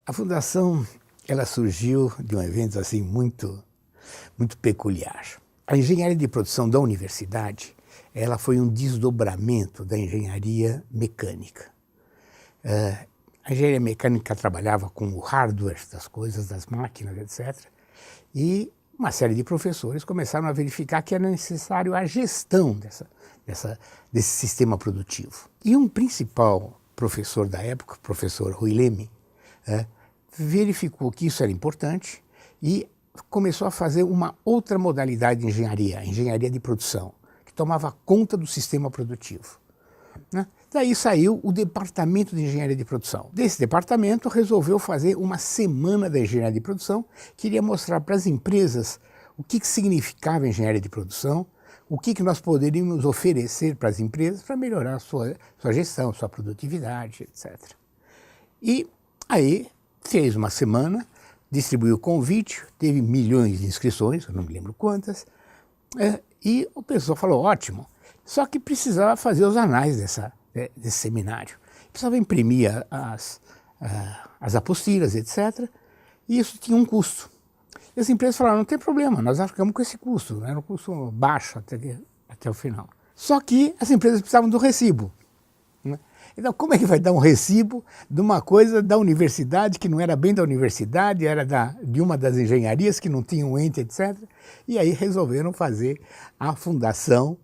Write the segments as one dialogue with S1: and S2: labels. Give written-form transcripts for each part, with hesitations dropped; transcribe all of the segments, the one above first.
S1: A fundação, ela surgiu de um evento assim muito peculiar. A engenharia de produção da universidade, ela foi um desdobramento da engenharia mecânica. A engenharia mecânica trabalhava com o hardware das coisas, das máquinas, etc. E uma série de professores começaram a verificar que era necessário a gestão desse sistema produtivo. E um principal professor da época, o professor Rui Leme, verificou que isso era importante e começou a fazer uma outra modalidade de engenharia, a engenharia de produção, que tomava conta do sistema produtivo. Daí saiu o Departamento de Engenharia de Produção. Desse departamento resolveu fazer uma semana da engenharia de produção, que iria mostrar para as empresas o que significava engenharia de produção, o que nós poderíamos oferecer para as empresas para melhorar a sua gestão, sua produtividade, etc. E aí fez uma semana, distribuiu o convite, teve milhões de inscrições, eu não me lembro quantas, e o pessoal falou, ótimo, só que precisava fazer os anais desse seminário. Precisava imprimir as apostilas, etc. E isso tinha um custo. E as empresas falaram, não tem problema, nós arcamos com esse custo, era um custo baixo até o final. Só que as empresas precisavam do recibo. Então, como é que vai dar um recibo de uma coisa da universidade, que não era bem da universidade, era de uma das engenharias, que não tinha um ente, etc. E aí resolveram fazer a fundação,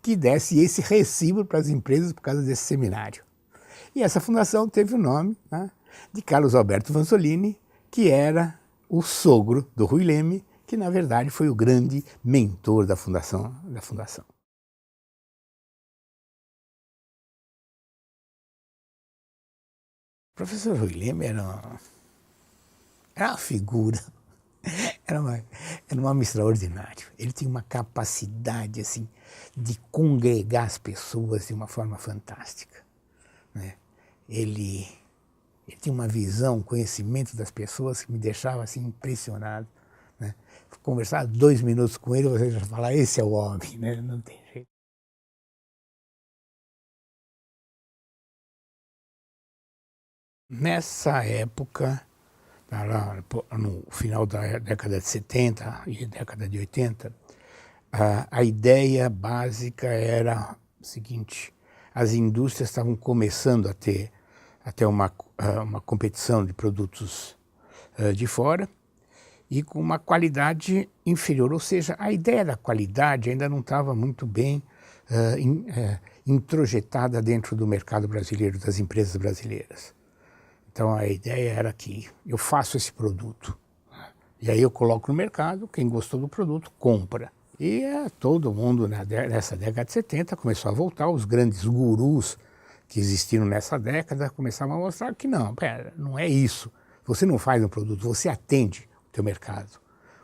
S1: que desse esse recibo para as empresas por causa desse seminário. E essa fundação teve o nome de Carlos Alberto Vanzolini, que era o sogro do Rui Leme, que na verdade foi o grande mentor da fundação. O professor Rui Leme era uma figura, era um homem extraordinário. Ele tinha uma capacidade assim, de congregar as pessoas de uma forma fantástica. Ele tinha uma visão, um conhecimento das pessoas que me deixava assim, impressionado. Conversar 2 minutos com ele, você já fala, esse é o homem, não tem jeito. Nessa época, no final da década de 70 e década de 80, a ideia básica era o seguinte, as indústrias estavam começando a ter até uma competição de produtos de fora e com uma qualidade inferior, ou seja, a ideia da qualidade ainda não estava muito bem introjetada dentro do mercado brasileiro, das empresas brasileiras. Então a ideia era que eu faço esse produto, e aí eu coloco no mercado, quem gostou do produto compra. E todo mundo nessa década de 70 começou a voltar, os grandes gurus que existiram nessa década começavam a mostrar que não é isso. Você não faz um produto, você atende o teu mercado.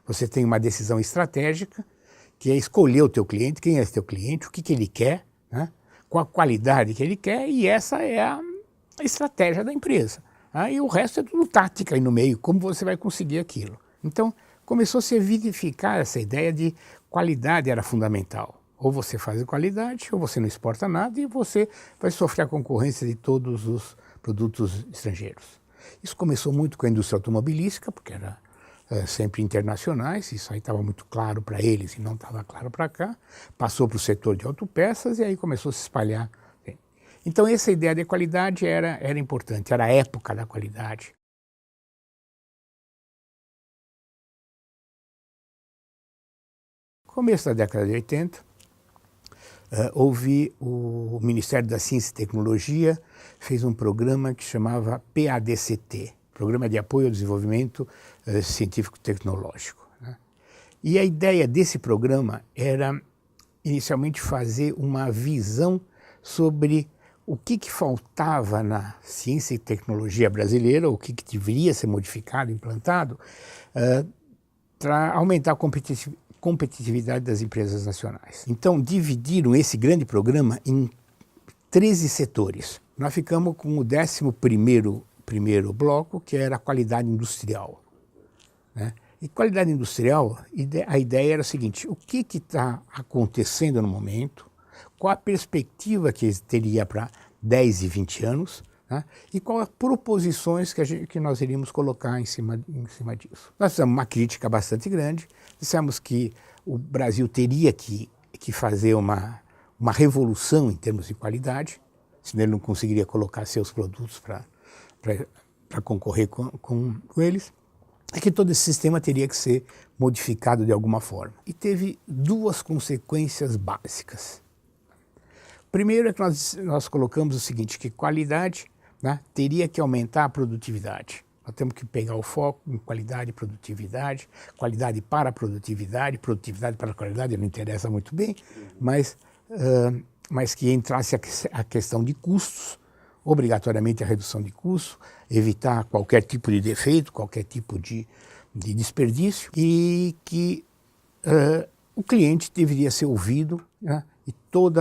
S1: Você tem uma decisão estratégica, que é escolher o teu cliente, quem é esse teu cliente, o que ele quer, qual a qualidade que ele quer, e essa é a estratégia da empresa. E o resto é tudo tática aí no meio, como você vai conseguir aquilo. Então, começou a se vivificar essa ideia de qualidade era fundamental. Ou você faz qualidade, ou você não exporta nada e você vai sofrer a concorrência de todos os produtos estrangeiros. Isso começou muito com a indústria automobilística, porque era sempre internacionais, isso aí estava muito claro para eles e não estava claro para cá. Passou para o setor de autopeças e aí começou a se espalhar. Então essa ideia de qualidade era importante, era a época da qualidade. No começo da década de 80, houve o Ministério da Ciência e Tecnologia, fez um programa que chamava PADCT, Programa de Apoio ao Desenvolvimento Científico-Tecnológico. E a ideia desse programa era, inicialmente, fazer uma visão sobre o que faltava na ciência e tecnologia brasileira, o que deveria ser modificado, implantado, para aumentar a competitividade das empresas nacionais. Então, dividiram esse grande programa em 13 setores. Nós ficamos com o 11º bloco, que era a qualidade industrial. E qualidade industrial, a ideia era o seguinte, o que está acontecendo no momento, qual a perspectiva que teria para 10 e 20 anos, né? E quais proposições que nós iríamos colocar em cima disso. Nós fizemos uma crítica bastante grande, dissemos que o Brasil teria que fazer uma revolução em termos de qualidade, senão ele não conseguiria colocar seus produtos para concorrer com eles, é que todo esse sistema teria que ser modificado de alguma forma. E teve duas consequências básicas. Primeiro é que nós colocamos o seguinte, que qualidade, né, teria que aumentar a produtividade. Nós temos que pegar o foco em qualidade e produtividade, qualidade para a produtividade, produtividade para a qualidade, não interessa muito bem, mas que entrasse a questão de custos, obrigatoriamente a redução de custos, evitar qualquer tipo de defeito, qualquer tipo de desperdício, e que o cliente deveria ser ouvido, né, e todo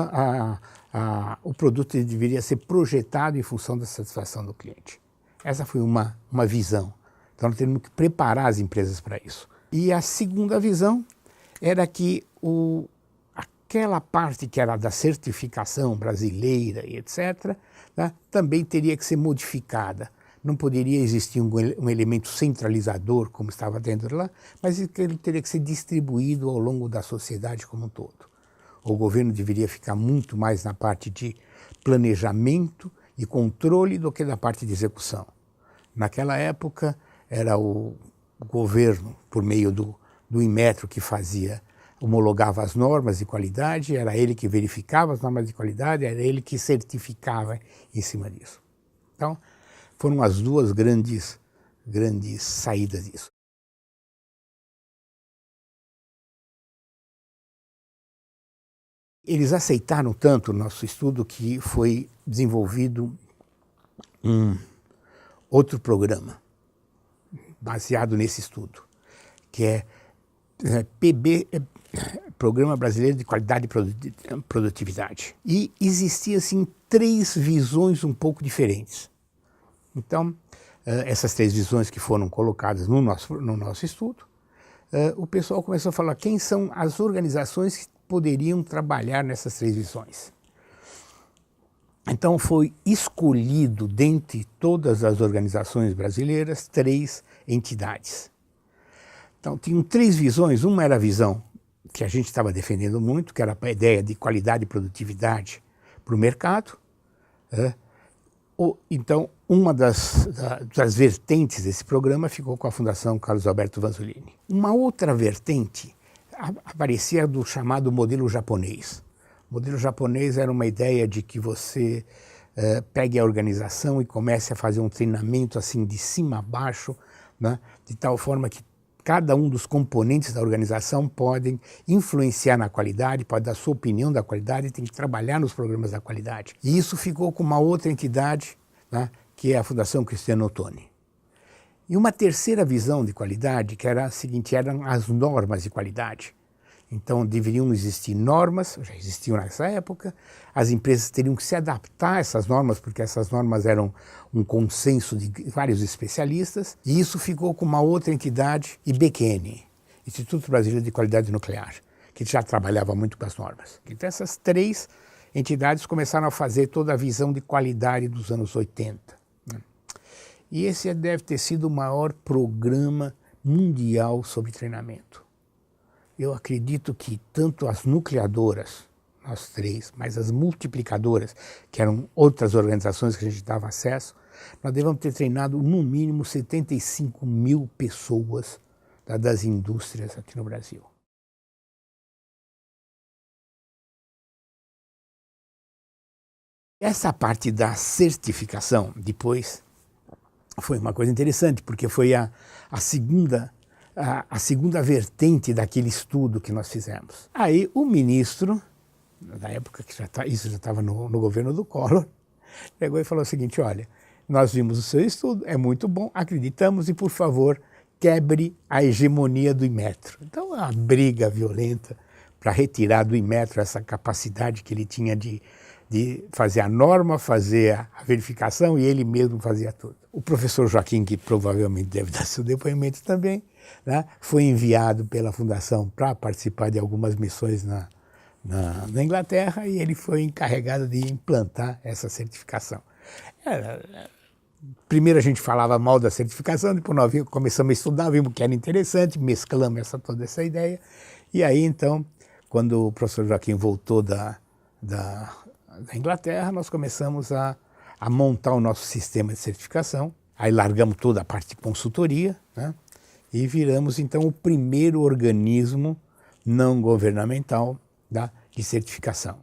S1: o produto deveria ser projetado em função da satisfação do cliente. Essa foi uma visão. Então nós temos que preparar as empresas para isso. E a segunda visão era que aquela parte que era da certificação brasileira e etc., né, também teria que ser modificada. Não poderia existir um elemento centralizador, como estava dentro lá, mas ele teria que ser distribuído ao longo da sociedade como um todo. O governo deveria ficar muito mais na parte de planejamento e controle do que na parte de execução. Naquela época, era o governo, por meio do Inmetro, que homologava as normas de qualidade, era ele que verificava as normas de qualidade, era ele que certificava em cima disso. Então, foram as duas grandes saídas disso. Eles aceitaram tanto o nosso estudo que foi desenvolvido um outro programa baseado nesse estudo, que é Programa Brasileiro de Qualidade e Produtividade. E existiam, assim, 3 visões um pouco diferentes. Então, essas 3 visões que foram colocadas no nosso estudo, o pessoal começou a falar quem são as organizações que poderiam trabalhar nessas 3 visões. Então foi escolhido, dentre todas as organizações brasileiras, 3 entidades. Então tinham 3 visões, uma era a visão que a gente estava defendendo muito, que era a ideia de qualidade e produtividade para o mercado. Então, uma das vertentes desse programa ficou com a Fundação Carlos Alberto Vanzolini. Uma outra vertente aparecia do chamado modelo japonês. O modelo japonês era uma ideia de que você pegue a organização e comece a fazer um treinamento assim de cima a baixo, né, de tal forma que cada um dos componentes da organização podem influenciar na qualidade, pode dar sua opinião da qualidade, tem que trabalhar nos programas da qualidade. E isso ficou com uma outra entidade, né, que é a Fundação Cristiano Ottoni. E uma terceira visão de qualidade, que era a seguinte, eram as normas de qualidade. Então, deveriam existir normas, já existiam nessa época, as empresas teriam que se adaptar a essas normas, porque essas normas eram um consenso de vários especialistas, e isso ficou com uma outra entidade, IBQN, Instituto Brasileiro de Qualidade Nuclear, que já trabalhava muito com as normas. Então, essas 3 entidades começaram a fazer toda a visão de qualidade dos anos 80. Né? E esse deve ter sido o maior programa mundial sobre treinamento. Eu acredito que tanto as nucleadoras, nós 3, mas as multiplicadoras, que eram outras organizações que a gente dava acesso, nós devemos ter treinado no mínimo 75 mil pessoas das indústrias aqui no Brasil. Essa parte da certificação, depois, foi uma coisa interessante, porque foi a segunda vertente daquele estudo que nós fizemos. Aí o ministro, na época que isso já estava no governo do Collor, pegou e falou o seguinte, olha, nós vimos o seu estudo, é muito bom, acreditamos e, por favor, quebre a hegemonia do Inmetro. Então, uma briga violenta para retirar do Inmetro essa capacidade que ele tinha de fazer a norma, fazer a verificação e ele mesmo fazia tudo. O professor Joaquim, que provavelmente deve dar seu depoimento também, né, foi enviado pela Fundação para participar de algumas missões na Inglaterra e ele foi encarregado de implantar essa certificação. Primeiro a gente falava mal da certificação, depois nós começamos a estudar, vimos que era interessante, mesclamos toda essa ideia. E aí, então, quando o professor Joaquim voltou da Inglaterra, nós começamos a montar o nosso sistema de certificação. Aí largamos toda a parte de consultoria, né? E viramos, então, o primeiro organismo não governamental de certificação.